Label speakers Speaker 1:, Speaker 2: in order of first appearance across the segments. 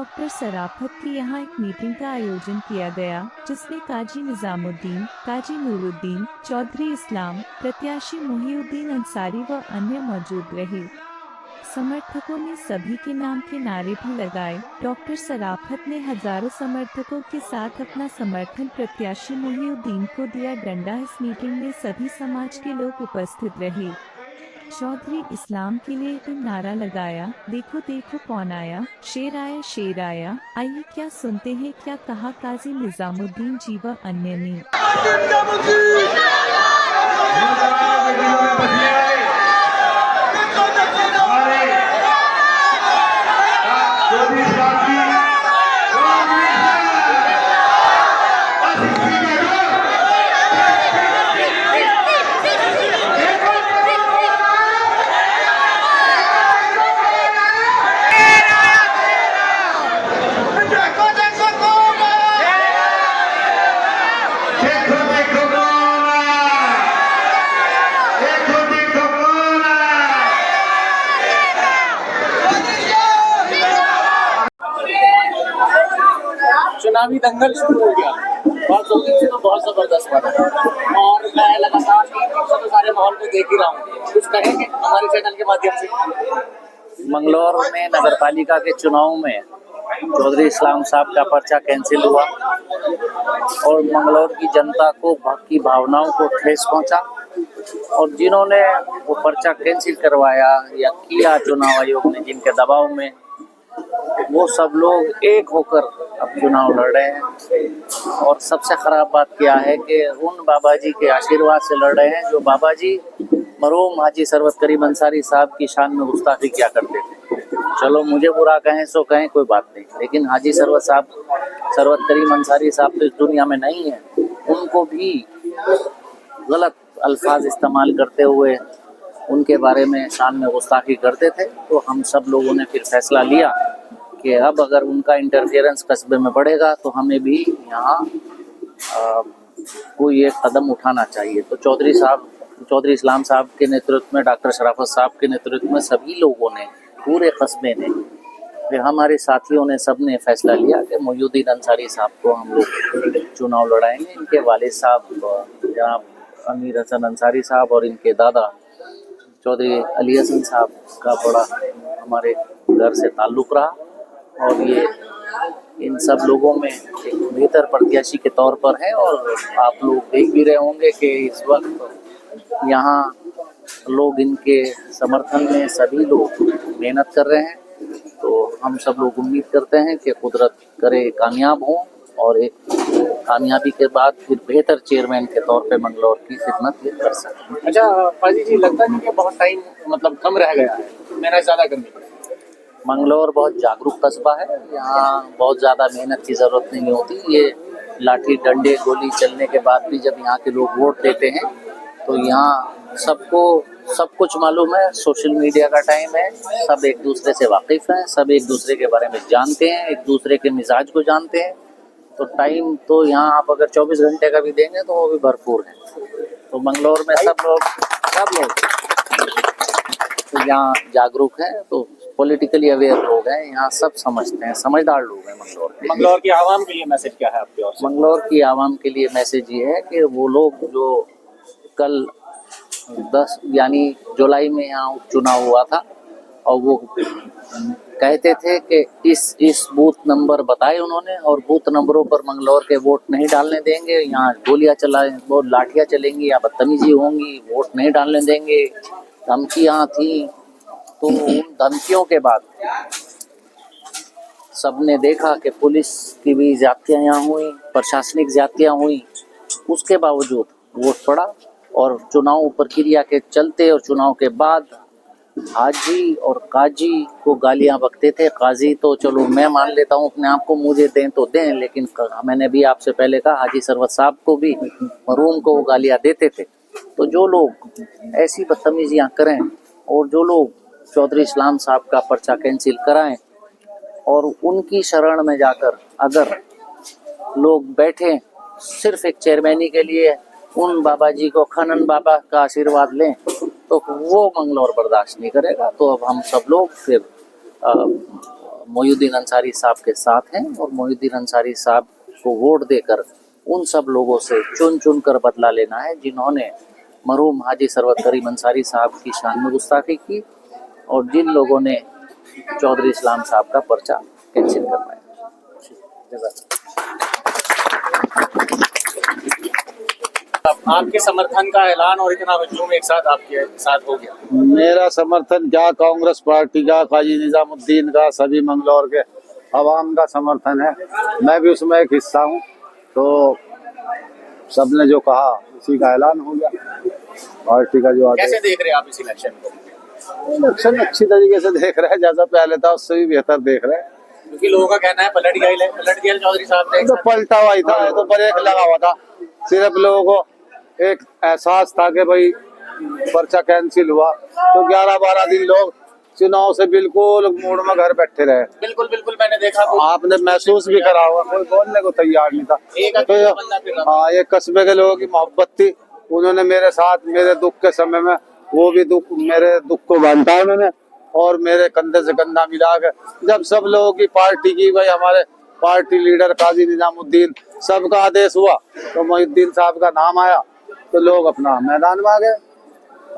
Speaker 1: Doctor सराफत के यहाँ एक मीटिंग का आयोजन किया गया, जिसमें काजी निजामुद्दीन, काजी नूरुद्दीन, चौधरी इस्लाम, प्रत्याशी मुहिउद्दीन अंसारी व अन्य मौजूद रहे। समर्थकों ने सभी के नाम के नारे भी लगाए। डॉक्टर सराफत ने हजारों समर्थकों के साथ अपना समर्थन प्रत्याशी मुहिउद्दीन को दिया। डंडा। इस मीटिंग में सभी समाज के लोग उपस्थित रहे। चौधरी इस्लाम के लिए एक नारा लगाया, देखो देखो कौन आया, शेर आया शेर आया। आइए क्या सुनते हैं क्या कहा काजी निजामुद्दीन जी व अन्य ने।
Speaker 2: चुनावी दंगल शुरू हो गया और 2 दिन से तो बहुत जबरदस्त बना और मैं लगातार 3 दिन से तो सारे माहौल को देख ही रहा हूँ। कुछ कहेंगे हमारे चैनल के माध्यम से।
Speaker 3: मंगलौर में नगर पालिका के चुनाव में चौधरी इस्लाम साहब का पर्चा कैंसिल हुआ और मंगलौर की जनता को की भावनाओं को ठेस पहुंचा और जिन्होंने वो पर्चा कैंसिल करवाया या किया चुनाव आयोग ने जिनके दबाव में, वो सब लोग एक होकर अब चुनाव लड़ रहे हैं। और सबसे खराब बात क्या है कि उन बाबा जी के आशीर्वाद से लड़ रहे हैं जो बाबा जी मरहूम हाजी सरवत करीम अंसारी साहब की शान में गुस्ताखी किया करते थे। चलो मुझे बुरा कहें सो कहें, कोई बात नहीं, लेकिन हाजी सरवत करीम अंसारी साहब तो इस दुनिया में नहीं है। उनको भी गलत अल्फाज इस्तेमाल करते हुए उनके बारे में शान में गुस्ताखी करते थे। तो हम सब लोगों ने फिर फैसला लिया कि अब अगर उनका इंटरफेरेंस कस्बे में बढ़ेगा तो हमें भी यहाँ कोई एक कदम उठाना चाहिए। तो चौधरी इस्लाम साहब के नेतृत्व में, डॉक्टर शराफत साहब के नेतृत्व में सभी लोगों ने, पूरे कस्बे ने, फिर हमारे साथियों ने, सब ने फैसला लिया कि मुहिउद्दीन अंसारी साहब को हम लोग चुनाव लड़ाएंगे। इनके वालिद साहब जनाब अमीर हसन अंसारी साहब और इनके दादा चौधरी अली हसन साहब का बड़ा हमारे घर से ताल्लुक़ रहा और ये इन सब लोगों में एक बेहतर प्रत्याशी के तौर पर है। और आप लोग देख भी रहे होंगे कि इस वक्त यहाँ लोग इनके समर्थन में सभी लोग मेहनत कर रहे हैं। तो हम सब लोग उम्मीद करते हैं कि कुदरत करे कामयाब हों और एक कामयाबी के बाद फिर बेहतर चेयरमैन के तौर पे मंगलौर की खिदमत ये कर सकें।
Speaker 2: अच्छा पाजी जी, लगता नहीं कि बहुत टाइम मतलब कम रह गया है, मेहनत ज़्यादा करनी पड़ेगी?
Speaker 3: मंगलौर बहुत जागरूक कस्बा है, यहाँ बहुत ज़्यादा मेहनत की ज़रूरत नहीं होती। ये लाठी डंडे गोली चलने के बाद भी जब यहाँ के लोग वोट देते हैं तो यहाँ सबको सब कुछ मालूम है। सोशल मीडिया का टाइम है, सब एक दूसरे से वाकिफ़ हैं, सब एक दूसरे के बारे में जानते हैं, एक दूसरे के मिजाज को जानते हैं। तो टाइम तो यहाँ आप अगर 24 घंटे का भी देंगे तो वो भी भरपूर है। तो मंगलौर में सब लोग तो यहाँ जागरूक हैं, तो पॉलिटिकली अवेयर लोग हैं, यहाँ सब समझते हैं, समझदार लोग हैं
Speaker 2: मंगलौर की आवाम के लिए मैसेज क्या है आपके ओर से?
Speaker 3: मंगलौर की आवाम के लिए मैसेज ये है कि वो लोग जो कल 10 यानी जुलाई में यहाँ उपचुनाव हुआ था और वो कहते थे कि इस बूथ नंबर बताए उन्होंने और बूथ नंबरों पर मंगलौर के वोट नहीं डालने देंगे, यहाँ गोलियां वो लाठियां चलेंगी या बदतमीजी होंगी, वोट नहीं डालने देंगे, धमकियां थी। तो उन धमकियों के बाद सबने देखा कि पुलिस की भी ज्यादतियां यहाँ हुई, प्रशासनिक ज्यादतियां हुई, उसके बावजूद वोट पड़ा। और चुनाव प्रक्रिया के चलते और चुनाव के बाद हाजी और काजी को गालियां बकते थे। काजी तो चलो मैं मान लेता हूँ अपने आप को, मुझे दें तो दें, लेकिन मैंने भी आपसे पहले कहा हाजी सरवत साहब को भी, मरहूम को वो गालियां देते थे। तो जो लोग ऐसी बदतमीजियां करें और जो लोग चौधरी इस्लाम साहब का पर्चा कैंसिल कराएं और उनकी शरण में जाकर अगर लोग बैठे सिर्फ एक चेयरमैनी के लिए, उन बाबा जी को, खनन बाबा का आशीर्वाद लें, तो वो मंगलौर बर्दाश्त नहीं करेगा। तो अब हम सब लोग फिर मोहिउद्दीन अंसारी साहब के साथ हैं और मोहिउद्दीन अंसारी साहब को वोट देकर उन सब लोगों से चुन चुन कर बदला लेना है जिन्होंने मरहूम हाजी सरवत करीम अंसारी साहब की शान में गुस्ताखी की और जिन लोगों ने चौधरी इस्लाम साहब का पर्चा कैंसिल करवाया।
Speaker 2: आपके समर्थन का ऐलान और इतना हुजूम एक साथ आपके साथ हो गया।
Speaker 4: मेरा समर्थन क्या, कांग्रेस पार्टी का, काजी निजामुद्दीन का, सभी मंगलौर के अवाम का समर्थन है। मैं भी उसमें एक हिस्सा हूँ, तो सबने जो कहा उसी का ऐलान हो गया। पार्टी का जो
Speaker 2: कैसे देख रहे हैं आप इस इलेक्शन को?
Speaker 4: इलेक्शन अच्छी तरीके से देख रहे हैं, जैसा पहले था उससे भी बेहतर देख रहे हैं।
Speaker 2: क्योंकि लोगों का कहना है पलट गया चौधरी साहब ने।
Speaker 4: तो पलटा हुआ ही था, तो ब्रेक लगा हुआ था। सिर्फ लोगों को एक एहसास था कि भाई पर्चा कैंसिल हुआ, तो 11-12 दिन लोग चुनाव से बिल्कुल मूड में घर बैठे रहे।
Speaker 2: बिल्कुल बिल्कुल, मैंने देखा।
Speaker 4: आपने महसूस भी करा होगा, कोई बोलने को तैयार नहीं था। हाँ, ये कस्बे के लोगों की मोहब्बत थी। उन्होंने मेरे साथ मेरे दुख के समय में वो भी दुख, मेरे दुख को बांटा उन्होंने और मेरे कंधे से कंधा मिला के जब सब लोगों की पार्टी की, भाई हमारे पार्टी लीडर काजी निजामुद्दीन सबका आदेश हुआ तो मोहिउद्दीन साहब का नाम आया, तो लोग अपना मैदान में आ गए।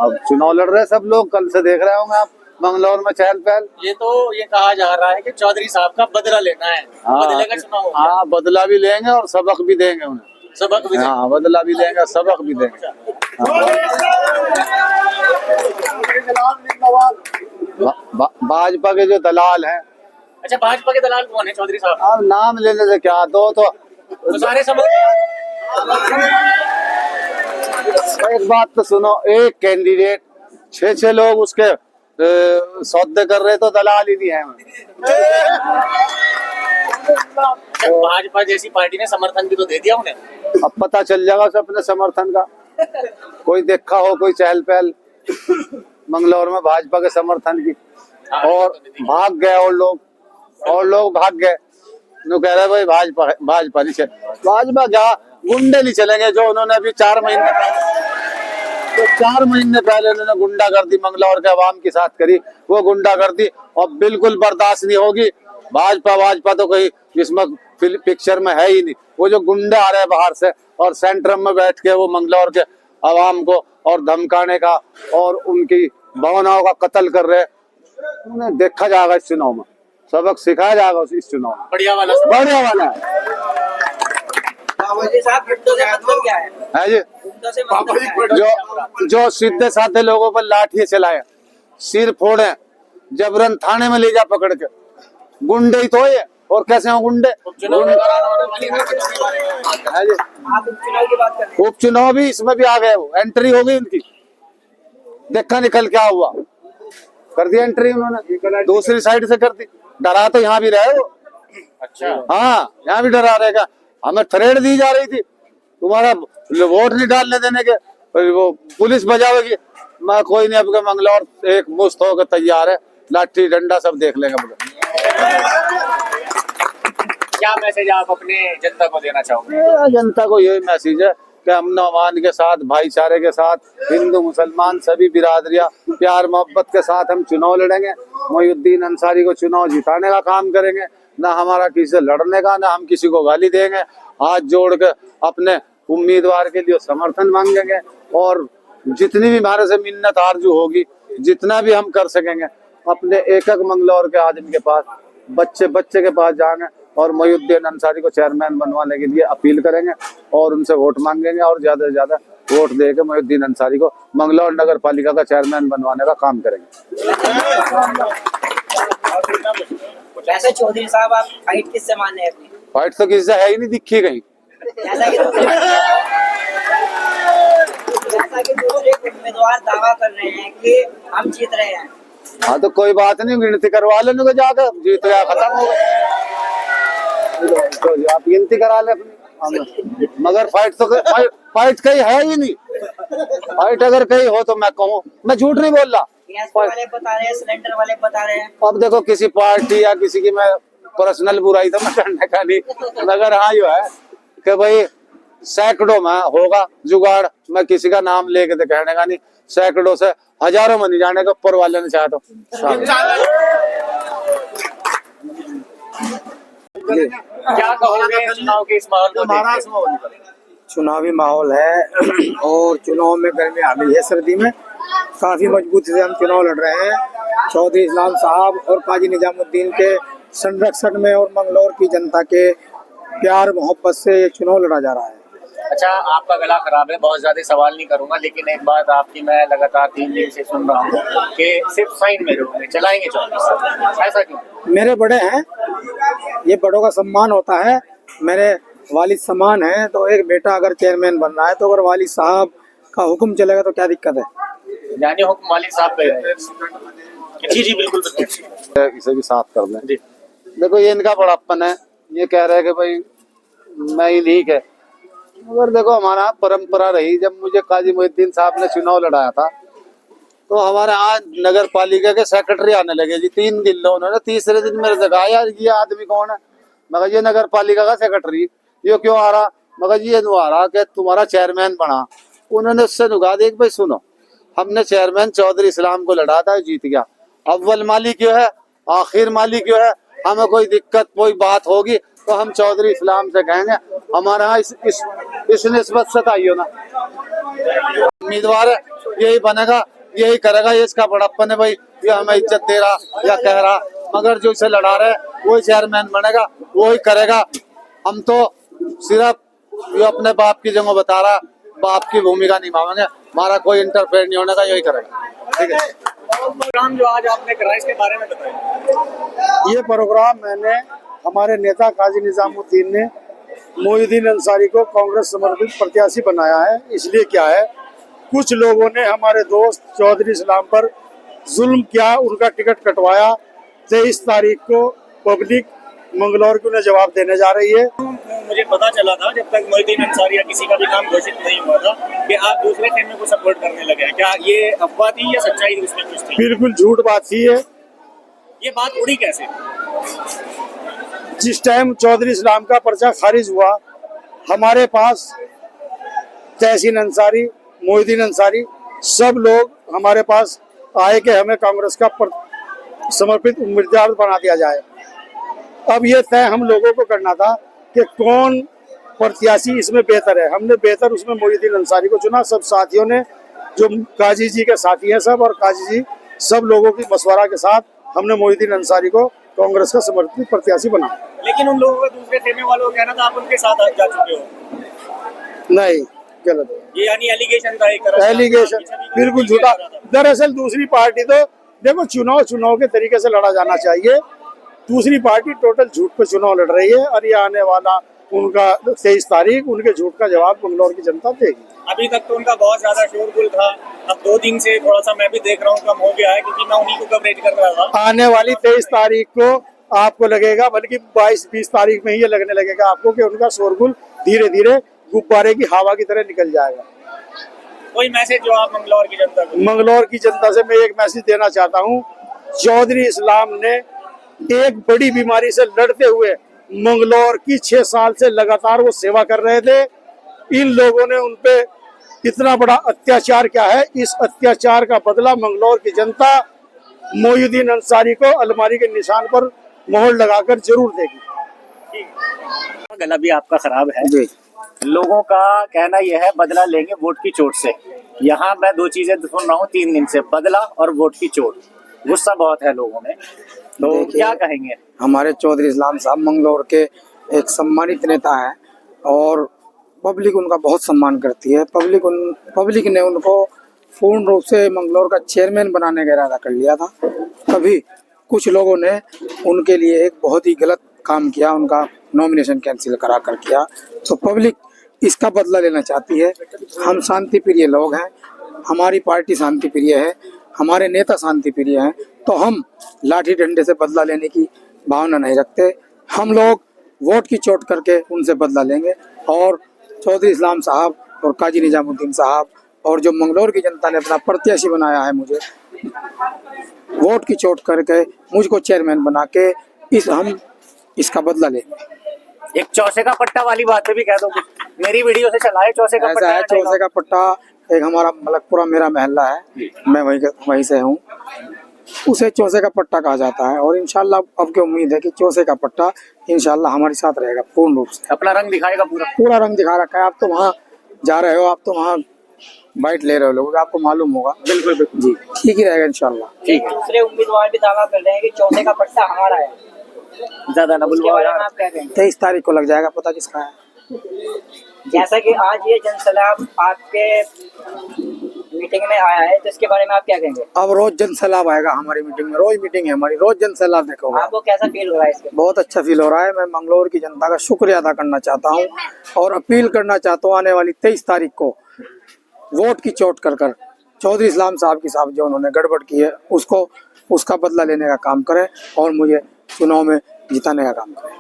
Speaker 4: अब चुनाव लड़ रहे सब लोग, कल से देख रहे होंगे आप मंगलौर में चहल पहल।
Speaker 2: ये कहा जा रहा है कि चौधरी साहब का बदला लेना है। बदले का चुनाव।
Speaker 4: हाँ, बदला भी लेंगे और सबक भी देंगे उन्हें।
Speaker 2: सबक भी?
Speaker 4: हाँ, बदला भी लेंगे, सबक भी देंगे। भाजपा के जो दलाल हैं।
Speaker 2: अच्छा, भाजपा के दलाल कौन है चौधरी साहब?
Speaker 4: अब नाम लेने से क्या, दो तो
Speaker 2: सारे समझ।
Speaker 4: एक बात तो सुनो, एक कैंडिडेट 6 लोग उसके सौदे कर रहे तो दलाल ही नहीं है।
Speaker 2: भाजपा जैसी पार्टी ने समर्थन भी तो दे दिया उन्हें।
Speaker 4: अब पता चल जाएगा उसे अपने समर्थन का। कोई देखा हो कोई चहल पहल मंगलौर में भाजपा के समर्थन की, और भाग गए और लोग भाग गए। नो कह रहे भाई भाजपा नहीं चल, भाजपा क्या, गुंडे नहीं चलेंगे। जो उन्होंने अभी 4 महीने पहले उन्होंने गुंडागर्दी मंगलौर के अवाम के साथ करी, वो गुंडागर्दी और बिल्कुल बर्दाश्त नहीं होगी। भाजपा तो कोई इसमें पिक्चर में है ही नहीं। वो जो गुंडे आ रहे हैं बाहर से और सेंटर में बैठ के वो मंगलौर के अवाम को और धमकाने का और उनकी भावनाओं का कत्ल कर रहे, उन्हें देखा जाएगा इस चुनाव में, सबक सिखाया जाएगा इस चुनाव में। बढ़िया वाला
Speaker 2: क्या है
Speaker 4: जी? जो सीधे साधे लोगों पर लाठियां चलाए, सिर फोड़े, जबरन थाने में ले जा पकड़ के, गुंडे ही तो ये। और कैसे हो गुंडे? उपचुनाव भी इसमें भी आ गए, वो एंट्री हो गई उनकी। देखा निकल क्या हुआ, कर दी एंट्री उन्होंने, दूसरी साइड से कर दी। डरा तो यहाँ भी रहे वो।
Speaker 2: अच्छा,
Speaker 4: हाँ, यहाँ भी डरा रहेगा। हमें थ्रेड दी जा रही थी, तुम्हारा वोट नहीं डालने देने के, वो पुलिस बजावेगी। मैं कोई नहीं, अब के मंगलौर एक मुश्त होकर तैयार है, लाठी डंडा सब देख लेंगे।
Speaker 2: क्या मैसेज आप अपने जनता को देना चाहोगे?
Speaker 4: जनता को यही मैसेज है कि अमन अमान के साथ, भाईचारे के साथ, हिंदू मुसलमान सभी बिरादरियां प्यार मोहब्बत के साथ हम चुनाव लड़ेंगे। मोहिउद्दीन अंसारी को चुनाव जिताने का काम करेंगे, ना हमारा किसी से लड़ने का, ना हम किसी को गाली देंगे। हाथ जोड़ के अपने उम्मीदवार के लिए समर्थन मांगेंगे और जितनी भी हमारे से मिन्नत आरजू होगी, जितना भी हम कर सकेंगे, अपने एक मंगलौर के आदमी के पास, बच्चे के पास जाएंगे और मोहिउद्दीन अंसारी को चेयरमैन बनवाने के लिए अपील करेंगे और उनसे वोट मांगेंगे और ज्यादा से ज्यादा वोट देकर मोहिउद्दीन अंसारी को मंगलौर नगर पालिका का चेयरमैन बनवाने का काम करेंगे।
Speaker 5: वैसे चौधरी साहब, आप फाइट किससे मान रहे हैं अपनी?
Speaker 4: फाइट तो किसी से है ही नहीं, दिखी कहीं।
Speaker 5: जैसा कि दूसरे उम्मीदवार दावा कर रहे हैं कि हम जीत रहे हैं।
Speaker 4: हाँ, तो कोई बात नहीं, गिनती करवा लेने को जाकर, जीत गया खत्म हो गया, तो आप गिनती करा ले अपनी। मगर फाइट कहीं है ही नहीं। फाइट अगर कहीं हो तो मैं कहूँ, मैं झूठ नहीं बोल रहा।
Speaker 5: गैस वाले बता रहे हैं, सिलेंडर वाले बता रहे हैं।
Speaker 4: अब देखो, किसी पार्टी या किसी की मैं पर्सनल बुराई तो मैं करने का नहीं, मगर हाँ यो है कि भाई सैकड़ों में होगा जुगाड़। मैं किसी का नाम लेके तो कहने का नहीं, सैकड़ों से हजारों में नहीं जाने का, ऊपर वाले ने चाहा तो। जी।
Speaker 2: क्या कहोगे चुनाव के इस माहौल को देखते?
Speaker 6: चुनावी माहौल है और चुनाव में गर्मी आ गई है। सर्दी में काफी मजबूती से हम चुनाव लड़ रहे हैं। चौधरी इस्लाम साहब और काजी निजामुद्दीन के संरक्षण में और मंगलौर की जनता के प्यार मोहब्बत से ये चुनाव लड़ा जा रहा है।
Speaker 2: अच्छा, आपका गला खराब है, बहुत ज्यादा सवाल नहीं करूंगा, लेकिन एक बात आपकी मैं लगातार 3 दिन से सुन रहा हूँ कि सिर्फ साइन में रहोगे, चलाएंगे 24, ऐसा क्यों?
Speaker 6: मेरे बड़े हैं, ये बड़ों का सम्मान होता है। मेरे वालिद समान है, तो एक बेटा अगर चेयरमैन बन रहा है तो अगर वालिद साहब का हुक्म चलेगा तो क्या दिक्कत है।
Speaker 2: यानी हुक्म वालिद साहब पे है। जी बिल्कुल
Speaker 4: इसे भी साफ कर दें।
Speaker 2: जी।
Speaker 4: देखो ये इनका बड़प्पन है, ये कह रहे हैं कि भाई मैं ही ठीक है, मगर देखो हमारा परंपरा रही, जब मुझे काजी मुहिद्दीन साहब ने चुनाव लड़ाया था तो हमारे आज नगर पालिका के सेक्रेटरी आने लगे जी। 3 दिन लो उन्होंने, तीसरे दिन मेरे से कहा यार ये आदमी कौन है? मगर ये नगर पालिका का सेक्रेटरी, ये क्यों आ रहा? मगर ये आ रहा कि तुम्हारा चेयरमैन बना। उन्होंने उससे नुका देख भाई सुनो, हमने चेयरमैन चौधरी इस्लाम को लड़ा था, जीत गया। अव्वल माली क्यों है, आखिर माली क्यों है? हमें कोई दिक्कत कोई बात होगी तो हम चौधरी इस्लाम से कहेंगे। हमारे यहाँ इस निस्बत से ताइयो ना उम्मीदवार है, यही बनेगा, यही करेगा, ये इसका बड़प्पन है भाई, ये हमें इज्जत दे रहा या कह रहा। मगर जो इसे लड़ा रहे वही चेयरमैन बनेगा, वही करेगा। हम तो सिर्फ ये अपने बाप की जगह बता रहा, बाप की भूमिका निभावेंगे, हमारा कोई इंटरफेयर नहीं होने का, यही करेगा। ठीक है।
Speaker 2: प्रोग्राम जो आज आपने करा इसके बारे में बताइए।
Speaker 6: ये प्रोग्राम मैंने हमारे नेता काजी निजामुद्दीन ने मोहिउद्दीन अंसारी को कांग्रेस समर्थित प्रत्याशी बनाया है। इसलिए क्या है, कुछ लोगों ने हमारे दोस्त चौधरी इस्लाम पर जुल्म किया, उनका टिकट कटवाया। 23 तारीख को पब्लिक मंगलौर की उन्हें जवाब देने जा रही है।
Speaker 2: मुझे पता चला था जब तक मोहिउद्दीन अंसारी या किसी का भी नाम घोषित नहीं हुआ था कि आप दूसरे खेमे को सपोर्ट करने लगे हैं। क्या ये अफवाह थी या सच्चाई उसमें कुछ थी?
Speaker 6: बिल्कुल झूठ बात थी है।
Speaker 2: ये बात उड़ी कैसे?
Speaker 6: जिस टाइम चौधरी इस्लाम का पर्चा खारिज हुआ, हमारे पास तहसीन अंसारी, मोहिउद्दीन अंसारी सब लोग हमारे पास आए कि हमें कांग्रेस का समर्पित उम्मीदवार बना दिया जाए। अब ये तय हम लोगों को करना था कि कौन प्रत्याशी इसमें बेहतर है। हमने बेहतर उसमें मोहिउद्दीन अंसारी को चुना। सब साथियों ने, जो काजी जी के साथी हैं सब, और काजी जी सब लोगों की मशवरा के साथ हमने मोहिउद्दीन अंसारी को कांग्रेस का समर्पित प्रत्याशी बना।
Speaker 2: लेकिन उन लोगों का दूसरे खेमे वालों का कहना था आप उनके साथ जा चुके हो।
Speaker 6: नहीं, गलत है
Speaker 2: ये, यानी एलिगेशन था, एक
Speaker 6: एलिगेशन, बिल्कुल झूठा। दरअसल दूसरी पार्टी तो देखो, चुनाव के तरीके से लड़ा जाना चाहिए। दूसरी पार्टी टोटल झूठ पे चुनाव लड़ रही है, और ये आने वाला उनका 23 तारीख उनके झूठ का जवाब मंगलौर की जनता देगी।
Speaker 2: अभी तक तो उनका बहुत ज्यादा शोरगुल था, अब 2 दिन से थोड़ा सा मैं भी देख रहा हूँ कम हो गया है, क्योंकि मैं उन्हीं को कवरेज कर रहा था।
Speaker 6: आने वाली 23 तारीख को आपको लगेगा, बल्कि 22-20 तारीख में ही ये लगने लगेगा आपको कि उनका शोरगुल धीरे धीरे गुब्बारे की हवा की तरह निकल जाएगा।
Speaker 2: कोई मैसेज जो आप मंगलौर की जनता को?
Speaker 6: मंगलौर की जनता से मैं एक मैसेज देना चाहता हूँ। चौधरी इस्लाम ने एक बड़ी बीमारी से लड़ते हुए मंगलौर की 6 साल से लगातार वो सेवा कर रहे थे। इन लोगों ने उनपे इतना बड़ा अत्याचार किया है, इस अत्याचार का बदला मंगलौर की जनता मोहिउद्दीन अंसारी को अलमारी के निशान पर मोहर लगाकर जरूर देगी।
Speaker 2: गला भी आपका खराब है
Speaker 6: जी।
Speaker 2: लोगों का कहना यह है बदला लेंगे वोट की चोट से। यहाँ मैं 2 चीजें सुन रहा हूँ 3 दिन से, बदला और वोट की चोट। गुस्सा बहुत है लोगों में, तो क्या कहेंगे?
Speaker 6: हमारे चौधरी इस्लाम साहब मंगलौर के एक सम्मानित नेता हैं और पब्लिक उनका बहुत सम्मान करती है। पब्लिक ने उनको पूर्ण रूप से मंगलौर का चेयरमैन बनाने का इरादा कर लिया था। तभी कुछ लोगों ने उनके लिए एक बहुत ही गलत काम किया, उनका नॉमिनेशन कैंसिल करा कर किया। तो पब्लिक इसका बदला लेना चाहती है। हम शांति प्रिय लोग हैं, हमारी पार्टी शांति प्रिय है, हमारे नेता शांति प्रिय हैं, तो हम लाठी डंडे से बदला लेने की भावना नहीं रखते। हम लोग वोट की चोट करके उनसे बदला लेंगे। और चौधरी इस्लाम साहब और काजी निजामुद्दीन साहब और जो मंगलौर की जनता ने अपना प्रत्याशी बनाया है, मुझे वोट की चोट करके मुझको चेयरमैन बना के हम इसका बदला लेंगे।
Speaker 2: एक चौसे का पट्टा वाली बात भी कह दो, मेरी वीडियो से चला है चौसे का पट्टा।
Speaker 6: चौसे का पट्टा एक हमारा मलकपुरा मेरा महल्ला है, मैं वहीं से हूँ। उसे चौसे का पट्टा कहा जाता है। और इंशाल्लाह अब की उम्मीद है कि चौसे का पट्टा इंशाल्लाह हमारे साथ रहेगा पूर्ण रूप से।
Speaker 2: अपना रंग दिखाएगा पूरा।
Speaker 6: पूरा रंग दिखा रखा है। आप तो वहाँ जा रहे हो, आप तो वहाँ बाइट ले रहे हो लोग, आपको मालूम होगा।
Speaker 2: बिल्कुल बिल्कुल
Speaker 6: जी, ठीक ही रहेगा इंशाल्लाह।
Speaker 2: ठीक है।
Speaker 5: दूसरे उम्मीदवार भी दावा कर रहे हैं कि चौथे का पट्टा हमारा है,
Speaker 2: ज्यादा ना
Speaker 5: उसके
Speaker 2: बुलवाओ
Speaker 5: बारे में
Speaker 2: यार।
Speaker 5: आप क्या कहेंगे?
Speaker 6: 23 तारीख को लग जाएगा पता किसका है।
Speaker 5: जैसा कि आज ये जनसैलाब आपके मीटिंग में आया है, तो इसके बारे में आप क्या कहेंगे?
Speaker 6: अब रोज जन सैलाब आएगा हमारी मीटिंग में, रोज मीटिंग है हमारी, रोज जन सैलाब देखोगे।
Speaker 5: आपको कैसा फील हो रहा है इसके?
Speaker 6: बहुत अच्छा फील हो रहा है। मैं मंगलौर की जनता का शुक्रिया अदा करना चाहता हूँ और अपील करना चाहता हूँ आने वाली 23 तारीख को वोट की चोट कर कर चौधरी इस्लाम साहब की साहब जो उन्होंने गड़बड़ की है उसका बदला लेने का काम करें और मुझे चुनाव में जिताने का काम करें।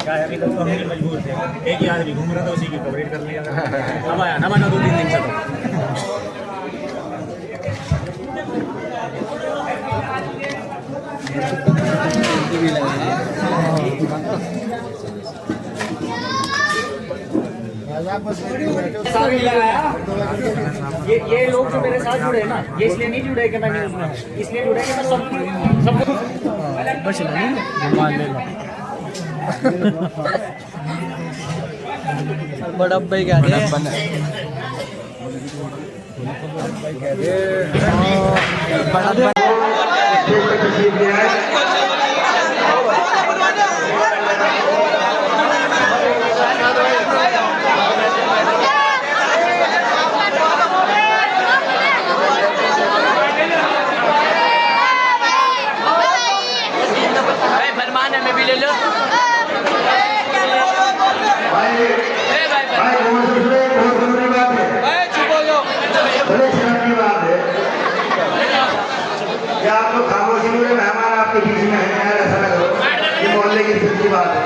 Speaker 7: क्या है, अभी तक तो हम भी मजबूर थे। एक ही आदमी घूम रहा था, उसी की कवरेज कर लिया। अब आया ना बना 2-3 दिन से तो।
Speaker 2: ये लोग जो मेरे साथ जुड़े हैं ना, ये इसलिए नहीं जुड़े कि मैं न्यूज़ में हूँ, इसलिए जुड़े कि मैं सबको
Speaker 5: बड़ा भाई क्या फरमान है, मैं भी ले लो।
Speaker 8: क्या आप लोग खामोशी में मेहमान आपके बीच में है, ऐसा लग रहा है कि मोहल्ले की बात है।